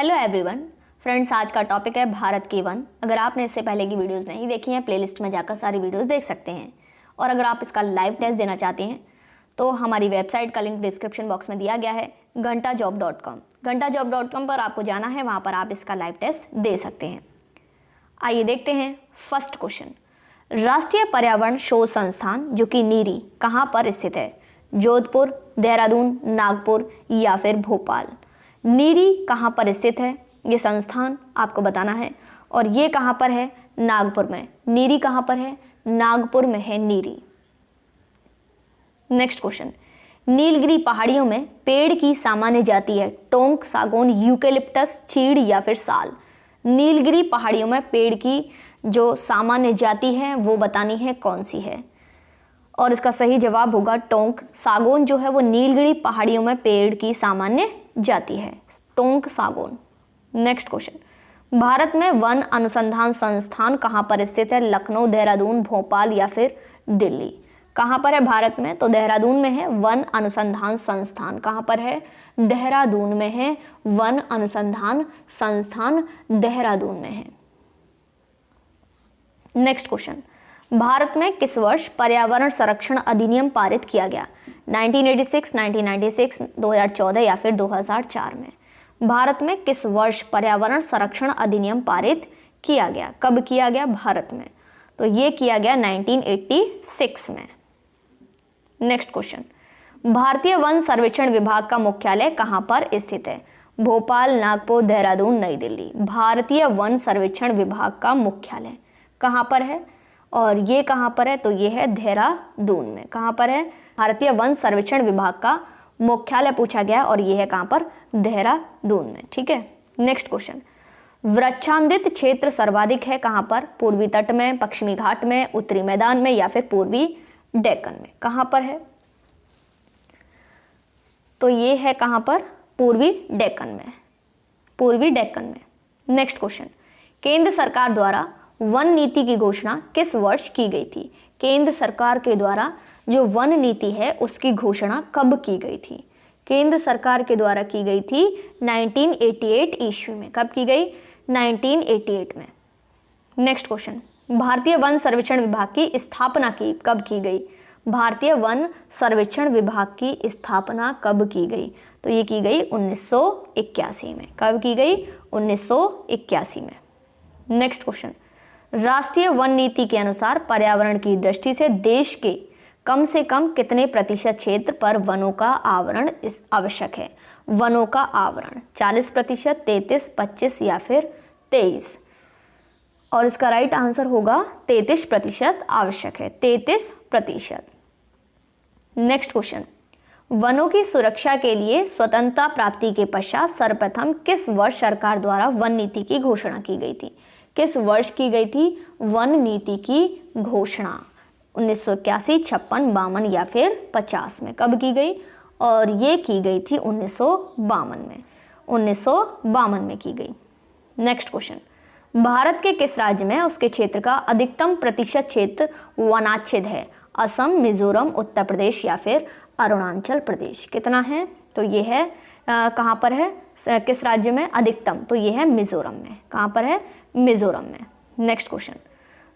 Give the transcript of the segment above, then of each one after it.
Hello everyone friends, आज का topic है भारत की वन। अगर आपने इससे पहले की वीडियोस नहीं देखी हैं, प्लेलिस्ट में जाकर सारी वीडियोस देख सकते हैं। और अगर आप इसका लाइव टेस्ट देना चाहते हैं तो हमारी वेबसाइट का लिंक डिस्क्रिप्शन बॉक्स में दिया गया है, घंटाजॉब.com। घंटाजॉब.com पर आपको जाना है, वहाँ पर आप इसका लाइव टेस्ट दे सकते हैं। आइए देखते हैं फर्स्ट क्वेश्चन। राष्ट्रीय पर्यावरण शोध संस्थान जो कि नीरी कहाँ पर स्थित है? जोधपुर, देहरादून, नागपुर या फिर भोपाल। नीरी कहाँ पर स्थित है ये संस्थान आपको बताना है। और ये कहाँ पर है? नागपुर में। नीरी कहाँ पर है? नागपुर में है नीरी। Next question. नीलगिरी पहाड़ियों में पेड़ की सामान्य जाति है टोंक, सागौन, यूकेलिप्टस, चीड़ या फिर साल। नीलगिरी पहाड़ियों में पेड़ की जो सामान्य जाति है वो बतानी है कौन सी है। और इसका सही जवाब होगा टोंक। सागौन जो है वो नीलगिरी पहाड़ियों में पेड़ की सामान्य जाति है, टोंक सागौन। Next question. भारत में वन अनुसंधान संस्थान कहाँ पर स्थित है? लखनऊ, देहरादून, भोपाल या फिर दिल्ली। कहाँ पर है भारत में? तो देहरादून में है वन अनुसंधान संस्थान। कहाँ पर है? देहरादून में है वन अनुसंधान संस्थान, देहरादून में है। Next question. भारत में किस वर्ष पर्यावरण संरक्षण अधिनियम पारित किया गया? 1986, 1996, 2014 या फिर 2004 में। भारत में किस वर्ष पर्यावरण संरक्षण अधिनियम पारित किया गया? कब किया गया भारत में? तो ये किया गया 1986 में। Next question. भारतीय वन सर्वेक्षण विभाग का मुख्यालय कहाँ पर स्थित है? भोपाल, नागपुर, देहरादून, नई दिल्ली। भारतीय वन सर्वेक्षण विभाग का मुख्यालय कहाँ पर है? और ये कहाँ पर है? तो ये है देहरादून में। कहाँ पर है? भारतीय वन सर्वेक्षण विभाग का मुख्यालय पूछा गया और ये है कहाँ पर? देहरादून में। ठीक है। Next question. वृक्षांदित क्षेत्र सर्वाधिक है कहाँ पर? पूर्वी तट में, पश्चिमी घाट में, उत्तरी मैदान में या फिर पूर्वी डेक्कन में। कहाँ पर है? तो ये है कहाँ पर? पूर्वी डेक्कन में। पूर्वी डेक्कन में। Next question. केंद्र सरकार द्वारा वन नीति की घोषणा किस वर्ष की गई थी? केंद्र सरकार के द्वारा जो वन नीति है उसकी घोषणा कब की गई थी? केंद्र सरकार के द्वारा की गई थी 1988 ईस्वी में। कब की गई? 1988 में। Next question. भारतीय वन सर्वेक्षण विभाग की स्थापना की कब की गई? भारतीय वन सर्वेक्षण विभाग की स्थापना कब की गई? तो ये की गई 1981 में। कब की गई? 1981 में। Next question. राष्ट्रीय वन नीति के अनुसार पर्यावरण की दृष्टि से देश के कम से कम कितने प्रतिशत क्षेत्र पर वनों का आवरण आवश्यक है? वनों का आवरण 40%, 33%, 25% या फिर 23%। और इसका राइट आंसर होगा 33% आवश्यक है, 33%। Next question. वनों की सुरक्षा के लिए स्वतंत्रता प्राप्ति के पश्चात सर्वप्रथम किस वर्ष सरकार द्वारा वन नीति की घोषणा की गई थी? किस वर्ष की गई थी वन नीति की घोषणा? 1981, 56, 52 या फिर 50 में। कब की गई? और ये की गई थी 1952 में। 1952 में की गई। Next question. भारत के किस राज्य में उसके क्षेत्र का अधिकतम प्रतिशत क्षेत्र वनाच्छेद है? असम, मिजोरम, उत्तर प्रदेश या फिर अरुणाचल प्रदेश। कितना है? तो ये है कहाँ पर है? किस राज्य में अधिकतम? तो ये है मिजोरम में। कहाँ पर है? मिजोरम में। Next question.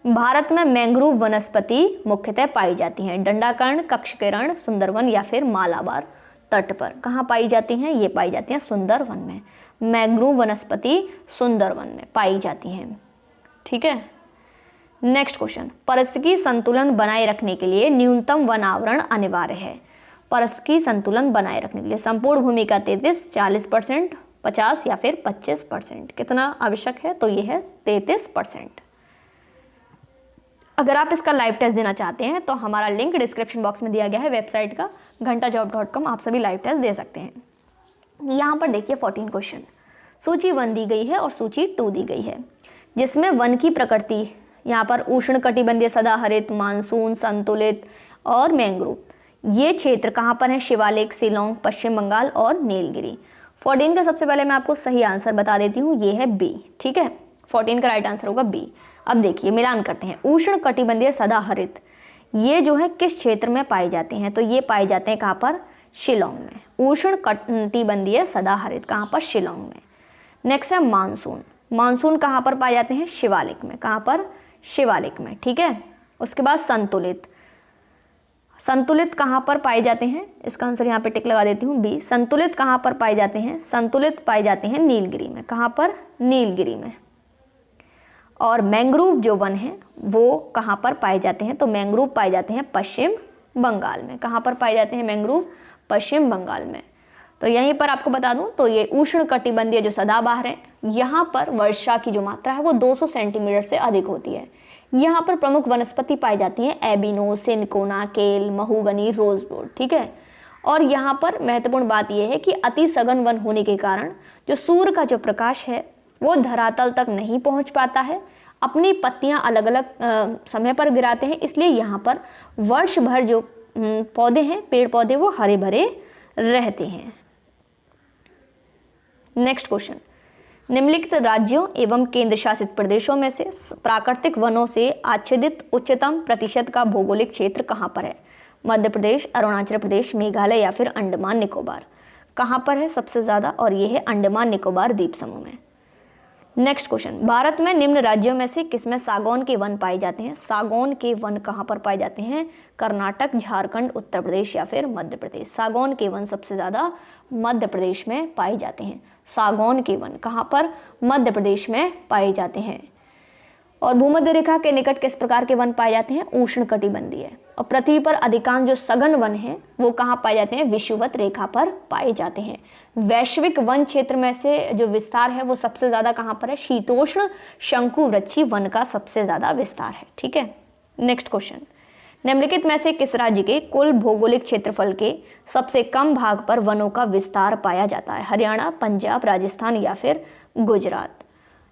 भारत में मैंग्रोव वनस्पति मुख्यतः पाई जाती हैं दंडाकर्ण, कक्षकिरण, सुंदरवन या फिर मालाबार तट पर। कहाँ पाई जाती हैं? ये पाई जाती हैं सुंदरवन में। मैंग्रोव वनस्पति सुंदरवन में पाई जाती हैं। ठीक है। Next question. पारिस्थितिकी संतुलन बनाए रखने के लिए न्यूनतम वन आवरण अनिवार्य है? पारिस्थितिकी संतुलन बनाए रखने के लिए संपूर्ण भूमि का 33%, 40%, 50 या फिर 25%। कितना आवश्यक है? तो ये है 33%। अगर आप इसका लाइव टेस्ट देना चाहते हैं तो हमारा लिंक डिस्क्रिप्शन बॉक्स में दिया गया है वेबसाइट का, घंटाजॉब.com। आप सभी लाइव टेस्ट दे सकते हैं। यहाँ पर देखिए 14 क्वेश्चन। सूची 1 दी गई है और सूची 2 दी गई है, जिसमें वन की प्रकृति यहाँ पर उष्ण कटिबंधीय, सदाहरित, मानसून, संतुलित और मैंग्रोव। ये क्षेत्र कहाँ पर है? शिवालिक, शिलोंग, पश्चिम बंगाल और नीलगिरी। 14 का सबसे पहले मैं आपको सही आंसर बता देती हूँ, ये है बी। ठीक है। 14 का राइट आंसर होगा बी। अब देखिए मिलान करते हैं। उष्ण कटिबंधीय सदाहरित ये जो है किस क्षेत्र में पाए जाते हैं? तो ये पाए जाते हैं कहाँ पर? शिलोंग में। उष्ण कटिबंधीय सदाहरित कहाँ पर? शिलोंग में। नेक्स्ट है मानसून। मानसून कहाँ पर पाए जाते हैं? शिवालिक में। कहाँ पर? शिवालिक में, ठीक है। उसके बाद संतुलित। संतुलित कहाँ पर पाए जाते हैं? इसका आंसर यहाँ पे टिक लगा देती हूँ, बी। संतुलित कहाँ पर पाए जाते हैं? संतुलित पाए जाते हैं नीलगिरी में। कहाँ पर? नीलगिरी में। और मैंग्रोव जो वन है वो कहाँ पर पाए जाते हैं? तो मैंग्रोव पाए जाते हैं पश्चिम बंगाल में। कहाँ पर पाए जाते हैं मैंग्रोव? पश्चिम बंगाल में। तो यहीं पर आपको बता दूं तो ये उष्ण कटिबंधीय जो सदाबहार है, यहाँ पर वर्षा की जो मात्रा है वो 200 सेंटीमीटर से अधिक होती है। यहाँ पर प्रमुख वनस्पति पाई जाती है एबिनो, सिनकोना, केल, महोगनी, रोजवुड, ठीक है। और यहाँ पर महत्वपूर्ण बात यह है कि अति सघन वन होने के कारण जो सूर्य का जो प्रकाश है वो धरातल तक नहीं पहुँच पाता है, अपनी पत्तियाँ अलग अलग समय पर गिराते हैं, इसलिए यहाँ पर वर्ष भर जो पौधे हैं, पेड़ पौधे, वो हरे भरे रहते हैं। नेक्स्ट क्वेश्चन, निम्नलिखित राज्यों एवं केंद्र शासित प्रदेशों में से प्राकृतिक वनों से आच्छादित उच्चतम प्रतिशत का भौगोलिक क्षेत्र कहाँ पर है? मध्य प्रदेश, अरुणाचल प्रदेश, मेघालय या फिर अंडमान निकोबार। कहाँ पर है सबसे ज़्यादा? और ये है अंडमान निकोबार द्वीप समूह में। नेक्स्ट क्वेश्चन, भारत में निम्न राज्यों में से किसमें सागौन के वन पाए जाते हैं? सागौन के वन कहाँ पर पाए जाते हैं? कर्नाटक, झारखंड, उत्तर प्रदेश या फिर मध्य प्रदेश। सागौन के वन सबसे ज़्यादा मध्य प्रदेश में पाए जाते हैं। सागौन के वन कहाँ पर? मध्य प्रदेश में पाए जाते हैं। और भूमध्य रेखा के निकट किस प्रकार के वन पाए जाते हैं? उष्णकटिबंधीय। और पृथ्वी पर अधिकांश जो सघन वन हैं वो कहाँ पाए जाते हैं? विषुवत रेखा पर पाए जाते हैं। वैश्विक वन क्षेत्र में से जो विस्तार है वो सबसे ज़्यादा कहाँ पर है? शीतोष्ण शंकुवृक्षी वन का सबसे ज़्यादा विस्तार है, ठीक है। नेक्स्ट क्वेश्चन, निम्नलिखित में से किस राज्य के कुल भौगोलिक क्षेत्रफल के सबसे कम भाग पर वनों का विस्तार पाया जाता है? हरियाणा, पंजाब, राजस्थान या फिर गुजरात।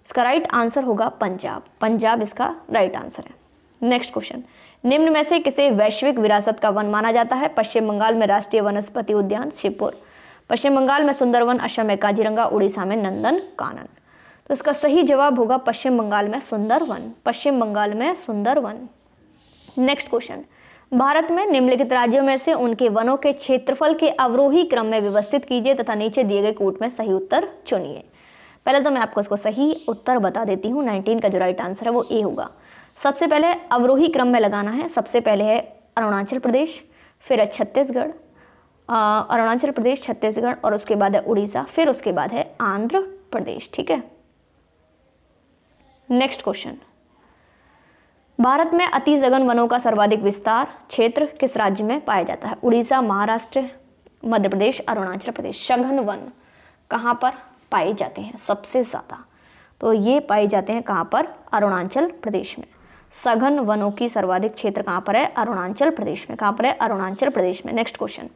इसका राइट आंसर होगा पंजाब। पंजाब इसका राइट आंसर है। नेक्स्ट क्वेश्चन, निम्न में से किसे वैश्विक विरासत का वन माना जाता है? पश्चिम बंगाल में राष्ट्रीय वनस्पति उद्यान शिवपुर, पश्चिम बंगाल में सुंदरवन, असम में काजीरंगा, उड़ीसा में नंदन कानन। तो इसका सही जवाब होगा पश्चिम बंगाल में सुंदरवन। पश्चिम बंगाल में सुंदरवन। नेक्स्ट क्वेश्चन, भारत में निम्नलिखित राज्यों में से उनके वनों के क्षेत्रफल के अवरोही क्रम में व्यवस्थित कीजिए तथा नीचे दिए गए कूट में सही उत्तर चुनिए। पहले तो मैं आपको इसको सही उत्तर बता देती हूँ। 19 का जो राइट आंसर है वो ए होगा। सबसे पहले अवरोही क्रम में लगाना है। सबसे पहले है अरुणाचल प्रदेश, फिर है छत्तीसगढ़, अरुणाचल प्रदेश, छत्तीसगढ़, और उसके बाद है उड़ीसा, फिर उसके बाद है आंध्र प्रदेश, ठीक है। नेक्स्ट क्वेश्चन, भारत में अति सघन वनों का सर्वाधिक विस्तार क्षेत्र किस राज्य में पाया जाता है? उड़ीसा, महाराष्ट्र, मध्य प्रदेश, अरुणाचल प्रदेश। सघन वन कहाँ पर पाए जाते हैं सबसे ज़्यादा? तो ये पाए जाते हैं कहाँ पर? अरुणाचल प्रदेश में। सघन वनों की सर्वाधिक क्षेत्र कहाँ पर है? अरुणाचल प्रदेश में। कहाँ पर है? अरुणाचल प्रदेश में। नेक्स्ट क्वेश्चन,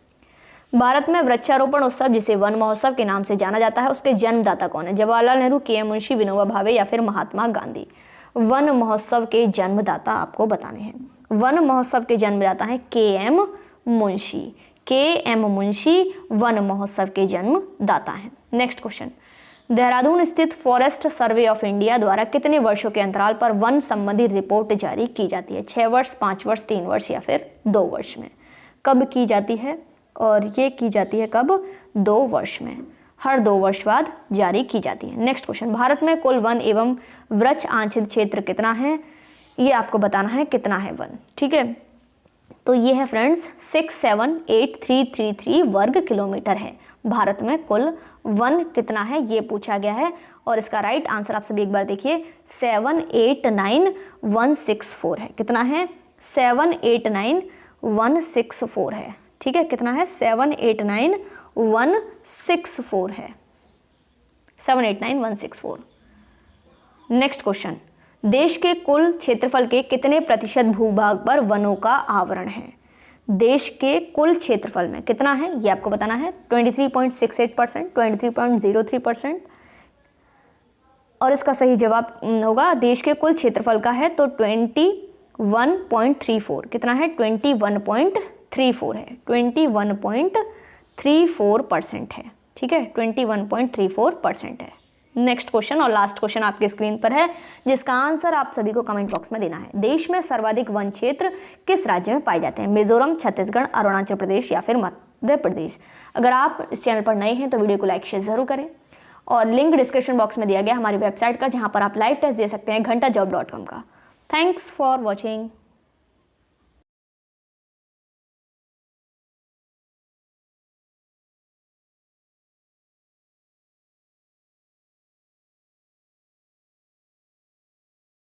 भारत में वृक्षारोपण उत्सव जिसे वन महोत्सव के नाम से जाना जाता है उसके जन्मदाता कौन है? जवाहरलाल नेहरू, के एम मुंशी, विनोबा भावे या फिर महात्मा गांधी। वन महोत्सव के जन्मदाता आपको बताने हैं। वन महोत्सव के जन्मदाता हैं के एम मुंशी। के एम मुंशी वन महोत्सव के जन्मदाता हैं। नेक्स्ट क्वेश्चन, देहरादून स्थित फॉरेस्ट सर्वे ऑफ इंडिया द्वारा कितने वर्षों के अंतराल पर वन संबंधी रिपोर्ट जारी की जाती है? 6 वर्ष, 5 वर्ष, 3 वर्ष या फिर 2 वर्ष में? कब की जाती है? और ये की जाती है कब? 2 वर्ष में। हर 2 वर्ष बाद जारी की जाती है। नेक्स्ट क्वेश्चन, भारत में कुल वन एवं वृक्ष आंशिक क्षेत्र कितना है? ये आपको बताना है कितना है वन, ठीक है। तो ये है फ्रेंड्स 678333 वर्ग किलोमीटर है। भारत में कुल वन कितना है ये पूछा गया है, और इसका राइट आंसर आप सभी एक बार देखिए 789164 है। कितना है? 789164 है, ठीक है। कितना है? 789164 है। 789164। नेक्स्ट क्वेश्चन, देश के कुल क्षेत्रफल के कितने प्रतिशत भूभाग पर वनों का आवरण है? देश के कुल क्षेत्रफल में कितना है ये आपको बताना है। 23.68%, 23.03%, और इसका सही जवाब होगा देश के कुल क्षेत्रफल का है तो 21.34। कितना है? 21.34 है। 21.34% है, ठीक है। 21.34% है। नेक्स्ट क्वेश्चन और लास्ट क्वेश्चन आपके स्क्रीन पर है, जिसका आंसर आप सभी को कमेंट बॉक्स में देना है। देश में सर्वाधिक वन क्षेत्र किस राज्य में पाए जाते हैं? मिजोरम, छत्तीसगढ़, अरुणाचल प्रदेश या फिर मध्य प्रदेश। अगर आप इस चैनल पर नए हैं तो वीडियो को लाइक शेयर जरूर करें, और लिंक डिस्क्रिप्शन बॉक्स में दिया गया हमारी वेबसाइट का, जहाँ पर आप लाइव टेस्ट दे सकते हैं घंटाजॉब.com का। Thanks for watching.